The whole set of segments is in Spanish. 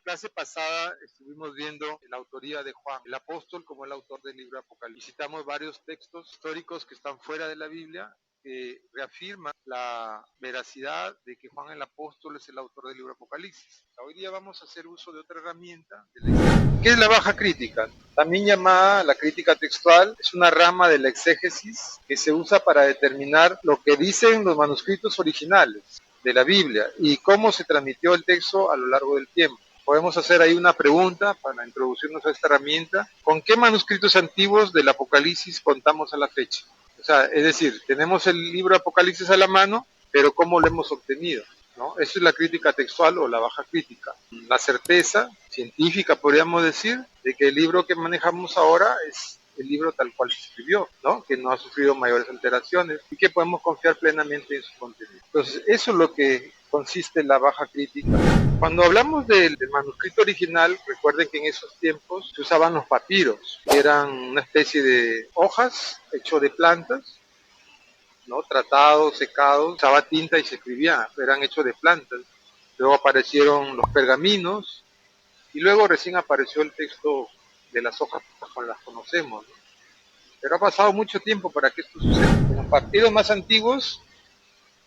clase pasada estuvimos viendo la autoría de Juan, el apóstol, como el autor del libro Apocalipsis. Citamos varios textos históricos que están fuera de la Biblia que reafirman la veracidad de que Juan el apóstol es el autor del libro Apocalipsis. Hoy día vamos a hacer uso de otra herramienta de la exégesis. ¿Qué es la baja crítica? También llamada la crítica textual, es una rama de la exégesis que se usa para determinar lo que dicen los manuscritos originales de la Biblia y cómo se transmitió el texto a lo largo del tiempo. Podemos hacer ahí una pregunta para introducirnos a esta herramienta. ¿Con qué manuscritos antiguos del Apocalipsis contamos a la fecha? O sea, es decir, tenemos el libro Apocalipsis a la mano, pero ¿cómo lo hemos obtenido? ¿No? Eso es la crítica textual o la baja crítica. La certeza científica, podríamos decir, de que el libro que manejamos ahora es el libro tal cual se escribió, ¿no? Que no ha sufrido mayores alteraciones y que podemos confiar plenamente en su contenido. Entonces, eso es lo que consiste en la baja crítica. Cuando hablamos del manuscrito original, recuerden que en esos tiempos se usaban los papiros, que eran una especie de hojas hecho de plantas, ¿no? Tratados, secados, usaba tinta y se escribía, eran hechos de plantas. Luego aparecieron los pergaminos y luego recién apareció el texto de las hojas como las conocemos, ¿no? Pero ha pasado mucho tiempo para que esto suceda. En los partidos más antiguos,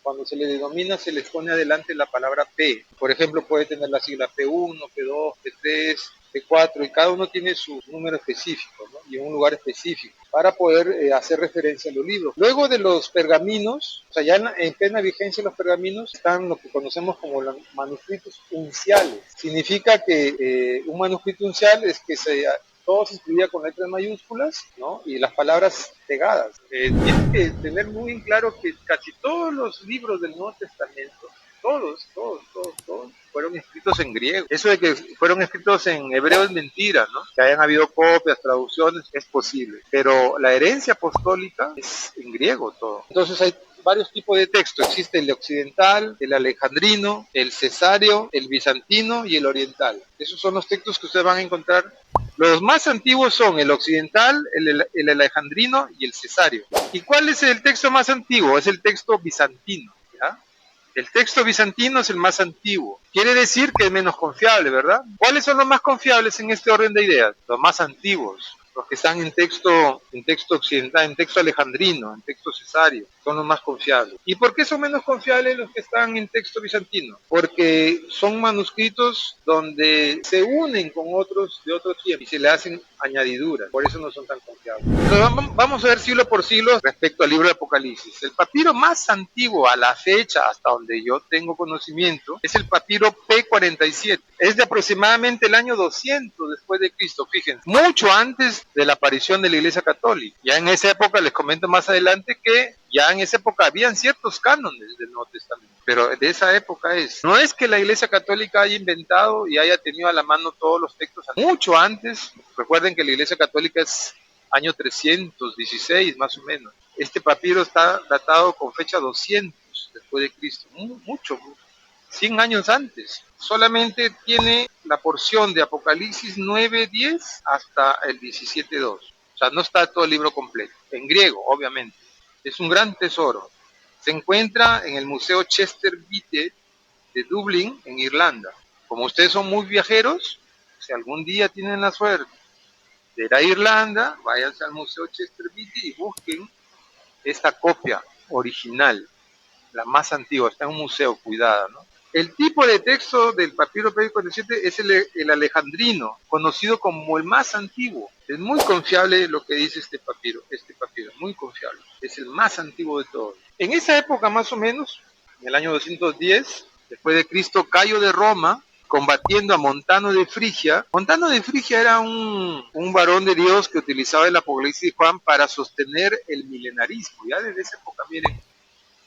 cuando se le denomina, se les pone adelante la palabra P. Por ejemplo, puede tener la sigla P1, P2, P3, P4, y cada uno tiene su número específico, ¿no? Y en un lugar específico para poder hacer referencia a los libros. Luego de los pergaminos, o sea, ya en plena vigencia los pergaminos, están lo que conocemos como los manuscritos unciales. Significa que un manuscrito uncial es que todo se escribía con letras mayúsculas, ¿no? Y las palabras pegadas. Tienen que tener muy en claro que casi todos los libros del Nuevo Testamento, todos, fueron escritos en griego. Eso de que fueron escritos en hebreo es mentira, ¿no? Que hayan habido copias, traducciones, es posible. Pero la herencia apostólica es en griego todo. Entonces hay varios tipos de texto. Existe el occidental, el alejandrino, el cesáreo, el bizantino y el oriental. Esos son los textos que ustedes van a encontrar. Los más antiguos son el occidental, el alejandrino y el cesáreo. ¿Y cuál es el texto más antiguo? Es el texto bizantino, ¿ya? El texto bizantino es el más antiguo. Quiere decir que es menos confiable, ¿verdad? ¿Cuáles son los más confiables en este orden de ideas? Los más antiguos, los que están en texto occidental, en texto alejandrino, en texto cesario, son los más confiables. ¿Y por qué son menos confiables los que están en texto bizantino? Porque son manuscritos donde se unen con otros de otro tiempo y se le hacen añadiduras, por eso no son tan confiables. Entonces vamos a ver siglo por siglo respecto al libro de Apocalipsis. El papiro más antiguo a la fecha, hasta donde yo tengo conocimiento, es el papiro P47. Es de aproximadamente el año 200 después de Cristo, fíjense, mucho antes de la aparición de la Iglesia Católica. Ya en esa época, les comento más adelante que ya en esa época habían ciertos cánones del Nuevo Testamento, pero de esa época es. No es que la Iglesia Católica haya inventado y haya tenido a la mano todos los textos mucho antes. Recuerden que la Iglesia Católica es año 316 más o menos. Este papiro está datado con fecha 200 después de Cristo, mucho, 100 años antes. Solamente tiene la porción de Apocalipsis 9:10 hasta el 17:2. O sea, no está todo el libro completo, en griego, obviamente. Es un gran tesoro. Se encuentra en el Museo Chester Beatty de Dublín, en Irlanda. Como ustedes son muy viajeros, si algún día tienen la suerte de ir a Irlanda, váyanse al Museo Chester Beatty y busquen esta copia original, la más antigua, está en un museo, cuidada, ¿no? El tipo de texto del papiro P47 es el alejandrino, conocido como el más antiguo. Es muy confiable lo que dice este papiro, muy confiable. Es el más antiguo de todos. En esa época más o menos, en el año 210, después de Cristo, Cayo de Roma, combatiendo a Montano de Frigia. Montano de Frigia era un varón de Dios que utilizaba el Apocalipsis de Juan para sostener el milenarismo. Ya desde esa época, miren,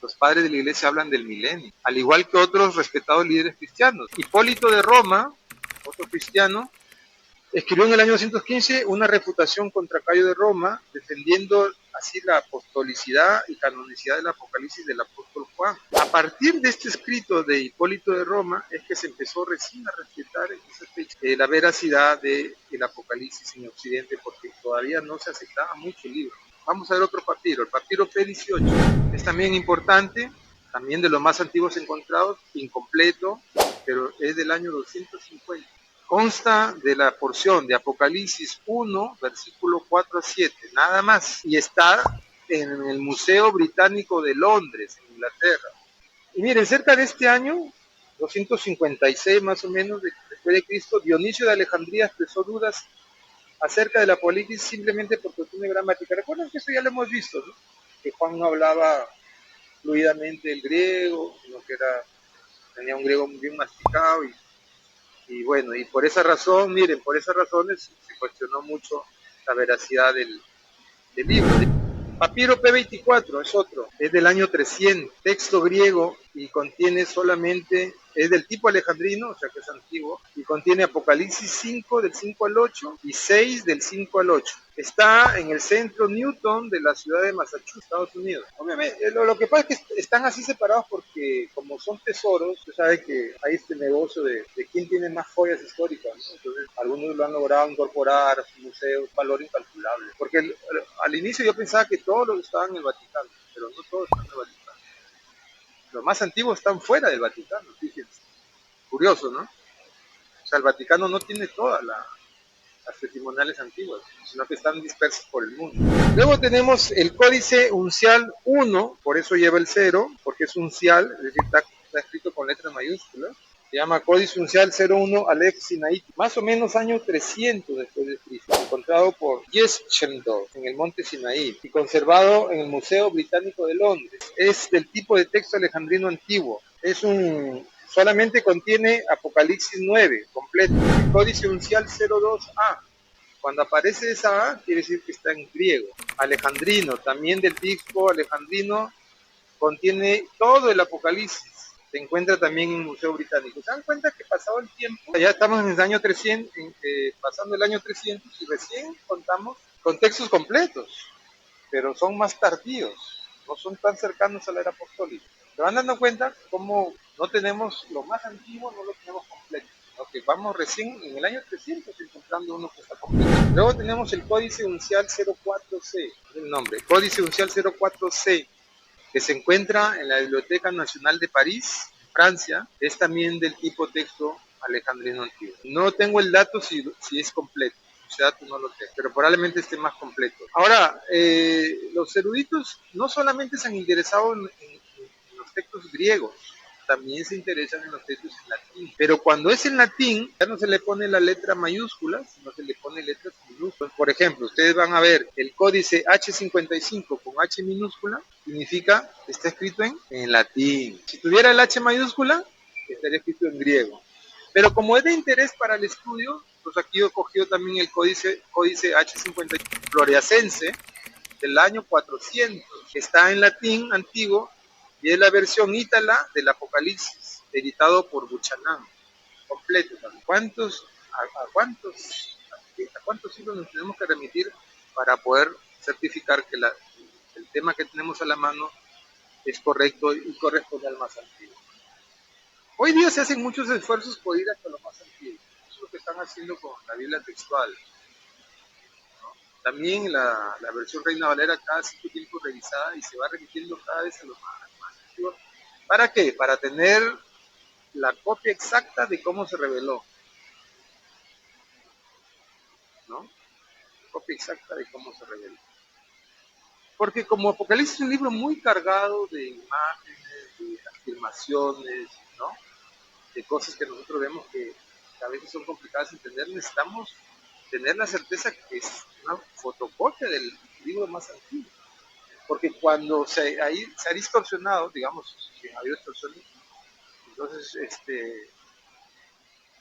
los padres de la iglesia hablan del milenio, al igual que otros respetados líderes cristianos. Hipólito de Roma, otro cristiano, escribió en el año 215 una refutación contra Cayo de Roma, defendiendo así la apostolicidad y canonicidad del Apocalipsis del apóstol Juan. A partir de este escrito de Hipólito de Roma es que se empezó recién a respetar en esa fecha la veracidad del Apocalipsis en Occidente, porque todavía no se aceptaba mucho el libro. Vamos a ver otro papiro, el papiro P18. Es también importante, también de los más antiguos encontrados, incompleto, pero es del año 250. consta de la porción de Apocalipsis 1, versículo 4 a 7, nada más, y está en el Museo Británico de Londres, en Inglaterra. Y miren, cerca de este año, 256 más o menos después de Cristo, Dionisio de Alejandría expresó dudas acerca de la Apocalipsis simplemente por cuestión de gramática. Recuerden que eso ya lo hemos visto, ¿no? Que Juan no hablaba fluidamente el griego, sino que tenía un griego bien masticado y bueno, y por esa razón, miren, por esas razones se cuestionó mucho la veracidad del libro. Papiro P24 es otro, es del año 300, texto griego y contiene solamente, es del tipo alejandrino, o sea que es antiguo, y contiene Apocalipsis 5 del 5 al 8 y 6 del 5 al 8. Está en el centro Newton de la ciudad de Massachusetts, Estados Unidos. Obviamente, lo que pasa es que están así separados porque como son tesoros, usted sabe que hay este negocio de quién tiene más joyas históricas, ¿no? Entonces, algunos lo han logrado incorporar a su museo, un valor incalculable. Porque al inicio yo pensaba que todos los estaban en el Vaticano, pero no todos están en el Vaticano. Los más antiguos están fuera del Vaticano, fíjense. Curioso, ¿no? O sea, el Vaticano no tiene todas las testimoniales antiguas, sino que están dispersas por el mundo. Luego tenemos el Códice Uncial 1, por eso lleva el 0, porque es uncial, es decir, está escrito con letras mayúsculas. Se llama Códice Uncial 01 Aleph Sinaí, más o menos año 300 después de Cristo, encontrado por Yeschendorf en el monte Sinaí y conservado en el Museo Británico de Londres. Es del tipo de texto alejandrino antiguo. Solamente contiene Apocalipsis 9 completo. El Códice Uncial 02A. Cuando aparece esa A, quiere decir que está en griego. Alejandrino, también del tipo alejandrino, contiene todo el Apocalipsis. Se encuentra también en el Museo Británico. ¿Se dan cuenta que pasado el tiempo, ya estamos en el año 300, pasando el año 300 y recién contamos con textos completos, pero son más tardíos, no son tan cercanos a la era apostólica. ¿Se van dando cuenta cómo no tenemos lo más antiguo, no lo tenemos completo? Okay, vamos recién en el año 300 encontrando uno que está completo. Luego tenemos el Códice Uncial 04C, el nombre, Códice Uncial 04C, que se encuentra en la Biblioteca Nacional de París, Francia. Es también del tipo texto alejandrino antiguo. No tengo el dato si es completo, ese dato no lo tengo, pero probablemente esté más completo. Ahora, los eruditos no solamente se han interesado en los textos griegos, también se interesan en los textos en latín. Pero cuando es en latín, ya no se le pone la letra mayúscula, sino se le pone letras minúsculas. Por ejemplo, ustedes van a ver el códice H55 con H minúscula, significa, está escrito en latín. Si tuviera el H mayúscula, estaría escrito en griego. Pero como es de interés para el estudio, pues aquí he cogido también el códice H55 floriacense del año 400, que está en latín antiguo y es la versión ítala del Apocalipsis, editado por Buchanan, completo. ¿A cuántos siglos nos tenemos que remitir para poder certificar que el tema que tenemos a la mano es correcto y corresponde al más antiguo? Hoy día se hacen muchos esfuerzos por ir hasta lo más antiguo. Eso es lo que están haciendo con la Biblia textual. También la versión Reina Valera cada cierto tiempo revisada y se va remitiendo cada vez a lo más antiguo. ¿Para qué? Para tener la copia exacta de cómo se reveló, ¿no? Copia exacta de cómo se reveló. Porque como Apocalipsis es un libro muy cargado de imágenes, de afirmaciones, ¿no? De cosas que nosotros vemos que a veces son complicadas de entender, necesitamos tener la certeza que es una fotocopia del libro más antiguo. Porque cuando se ha distorsionado, digamos, si ha habido distorsiones, entonces,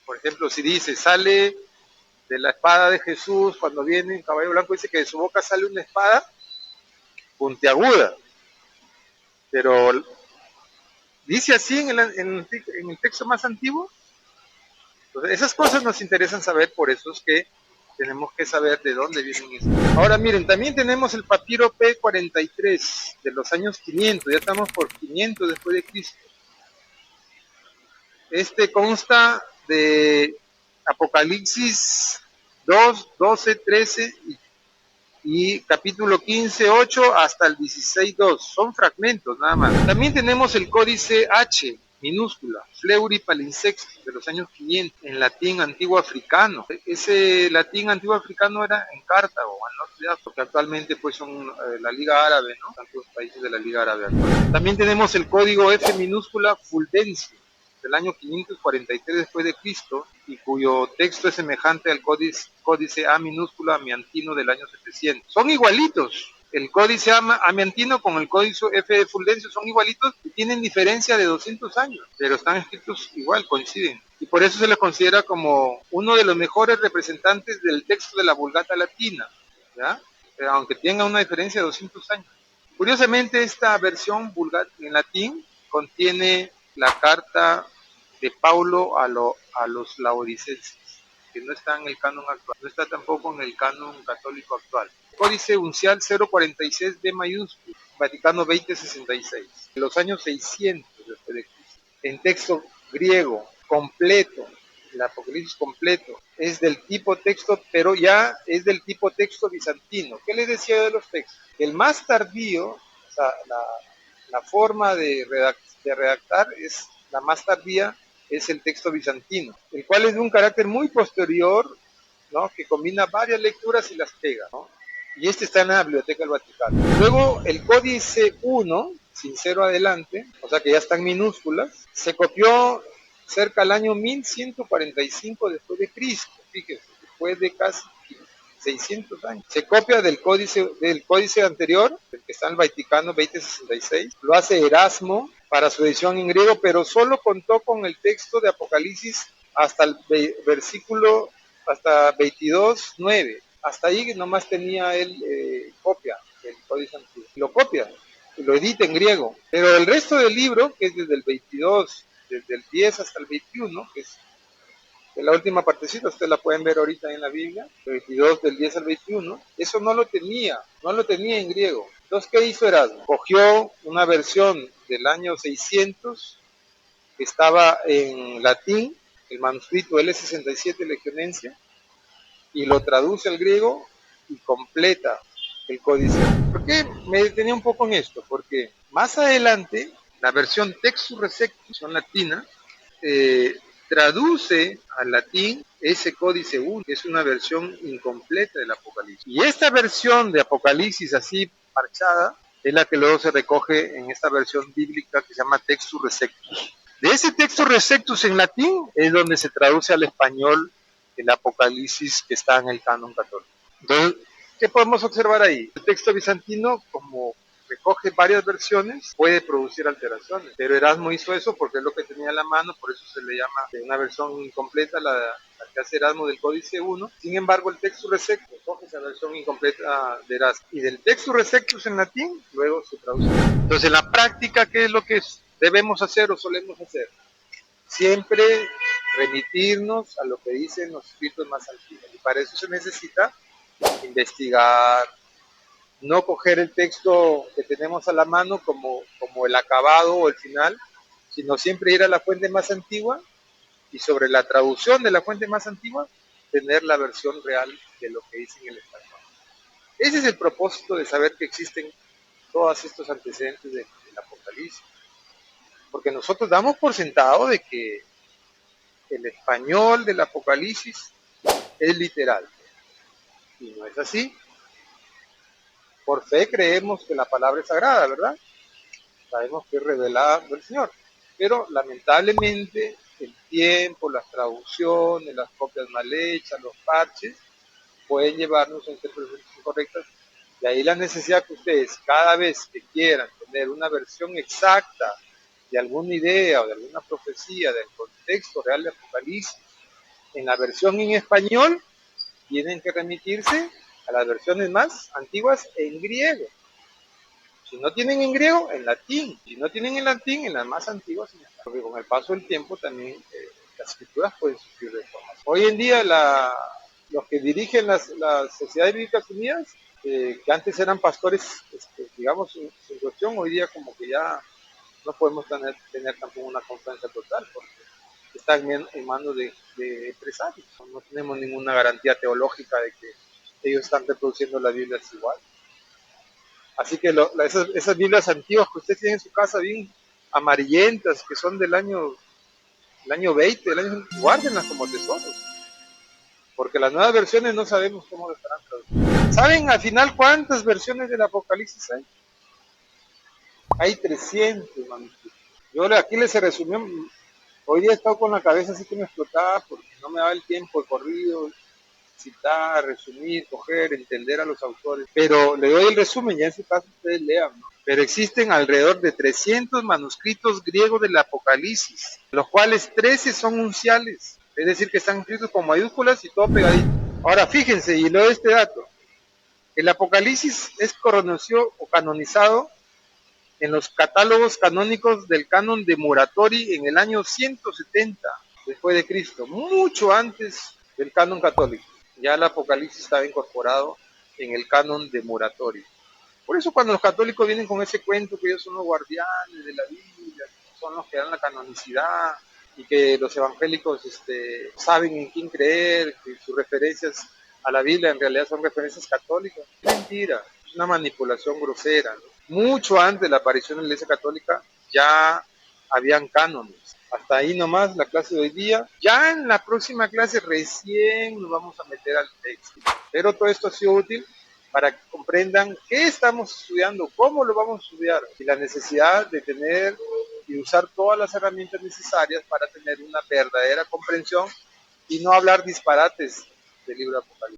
por ejemplo, si dice, sale de la espada de Jesús, cuando viene en caballo blanco, dice que de su boca sale una espada puntiaguda, pero dice así en el texto más antiguo. Entonces, esas cosas nos interesan saber, por eso es que tenemos que saber de dónde vienen esas. Ahora miren, también tenemos el papiro P43 de los años 500, ya estamos por 500 después de Cristo. Este consta de Apocalipsis 2, 12, 13 y capítulo 15, 8 hasta el 16, 2. Son fragmentos nada más. También tenemos el códice H, minúscula, Fleury palinsexto, de los años 500, en latín antiguo africano. Ese latín antiguo africano era en Cartago, al norte de África, porque actualmente pues son la Liga Árabe, ¿no? Tantos países de la Liga Árabe actualmente. También tenemos el código F minúscula Fuldencio, del año 543 después de Cristo, y cuyo texto es semejante al códice A minúscula amiantino del año 700. Son igualitos. El códice amiantino con el códice F de Fuldencio son igualitos y tienen diferencia de 200 años, pero están escritos igual, coinciden. Y por eso se les considera como uno de los mejores representantes del texto de la Vulgata latina, ¿ya? Aunque tenga una diferencia de 200 años. Curiosamente, esta versión vulgata en latín contiene la carta de Paulo a los laodicenses, que no está en el canon actual, no está tampoco en el canon católico actual. Códice uncial 046 B mayúscula, Vaticano 2066, de los años 600 después de Cristo, en texto griego completo, el Apocalipsis completo, es del tipo texto, pero ya es del tipo texto bizantino. ¿Qué les decía de los textos? El más tardío, o sea, la forma de redactar es la más tardía, es el texto bizantino, el cual es de un carácter muy posterior, ¿no? Que combina varias lecturas y las pega, ¿no? Y este está en la Biblioteca del Vaticano. Luego el Códice 1, sin cero adelante, o sea que ya están minúsculas, se copió cerca del año 1145 después de Cristo, fíjense, después de casi 600 años. Se copia del códice anterior, el que está en el Vaticano 2066, lo hace Erasmo para su edición en griego, pero solo contó con el texto de Apocalipsis hasta el versículo, hasta 22:9. Hasta ahí nomás tenía él copia del códice antiguo. Lo copia, lo edita en griego, pero el resto del libro, que es desde el 22, desde el 10 hasta el 21, que es la última partecita, ustedes la pueden ver ahorita en la Biblia, el 22 del 10 al 21, eso no lo tenía en griego. Entonces, ¿qué hizo Erasmo? Cogió una versión del año 600 que estaba en latín, el manuscrito L67 Legionensia, y lo traduce al griego y completa el Códice 1. ¿Por qué me detenía un poco en esto? Porque más adelante, la versión Textus Receptus, en latina, traduce al latín ese Códice 1, que es una versión incompleta del Apocalipsis. Y esta versión de Apocalipsis así parchada es la que luego se recoge en esta versión bíblica que se llama Textus Receptus. De ese Textus Receptus en latín es donde se traduce al español el Apocalipsis que está en el canon católico. Entonces, ¿qué podemos observar ahí? El texto bizantino, como recoge varias versiones, puede producir alteraciones, pero Erasmo hizo eso porque es lo que tenía a la mano, por eso se le llama una versión incompleta la que hace Erasmo del Códice 1. Sin embargo, el Textus Receptus coge esa versión incompleta de Erasmo, y del Textus Receptus en latín luego se traduce. Entonces, en la práctica, ¿qué es lo que debemos hacer o solemos hacer? Siempre remitirnos a lo que dicen los escritos más antiguos, y para eso se necesita investigar, no coger el texto que tenemos a la mano como el acabado o el final, sino siempre ir a la fuente más antigua y sobre la traducción de la fuente más antigua tener la versión real de lo que dice en el español. Ese es el propósito de saber que existen todos estos antecedentes del Apocalipsis, porque nosotros damos por sentado de que el español del Apocalipsis es literal, y no es así. Por fe creemos que la palabra es sagrada, ¿verdad? Sabemos que es revelada del Señor. Pero lamentablemente el tiempo, las traducciones, las copias mal hechas, los parches, pueden llevarnos a interpretaciones incorrectas. De ahí la necesidad que ustedes, cada vez que quieran tener una versión exacta de alguna idea o de alguna profecía del contexto real de Apocalipsis, en la versión en español, tienen que remitirse a las versiones más antiguas en griego. Si no tienen en griego, en latín. Si no tienen en latín, en las más antiguas en español. Porque con el paso del tiempo también las escrituras pueden sufrir reformas. Hoy en día los que dirigen las Sociedades Bíblicas Unidas, que antes eran pastores, digamos, sin cuestión, hoy día como que ya no podemos tener tampoco una confianza total, porque están en manos de empresarios. No tenemos ninguna garantía teológica de que ellos están reproduciendo la Biblia igual. Así que esas Biblias antiguas que usted tiene en su casa bien amarillentas que son el año 20, guárdenlas como tesoros, porque las nuevas versiones no sabemos cómo lo estarán traduciendo. ¿Saben al final cuántas versiones del Apocalipsis hay? Hay 300 manuscritos. Yo aquí les resumió, hoy día he estado con la cabeza así que me explotaba porque no me daba el tiempo de corrido, citar, resumir, coger, entender a los autores. Pero le doy el resumen, ya en su caso ustedes lean, ¿no? Pero existen alrededor de 300 manuscritos griegos del Apocalipsis, los cuales 13 son unciales, es decir, que están escritos con mayúsculas y todo pegadito. Ahora fíjense, y leo este dato, el Apocalipsis es conocido o canonizado en los catálogos canónicos del canon de Muratori en el año 170 después de Cristo, mucho antes del canon católico. Ya el Apocalipsis estaba incorporado en el canon de Muratori. Por eso cuando los católicos vienen con ese cuento que ellos son los guardianes de la Biblia, son los que dan la canonicidad y que los evangélicos saben en quién creer, que sus referencias a la Biblia en realidad son referencias católicas. Es mentira, es una manipulación grosera, ¿no? Mucho antes de la aparición de la Iglesia Católica ya habían cánones. Hasta ahí nomás la clase de hoy día. Ya en la próxima clase recién nos vamos a meter al texto. Pero todo esto ha sido útil para que comprendan qué estamos estudiando, cómo lo vamos a estudiar y la necesidad de tener y usar todas las herramientas necesarias para tener una verdadera comprensión y no hablar disparates del libro de Apocalipsis.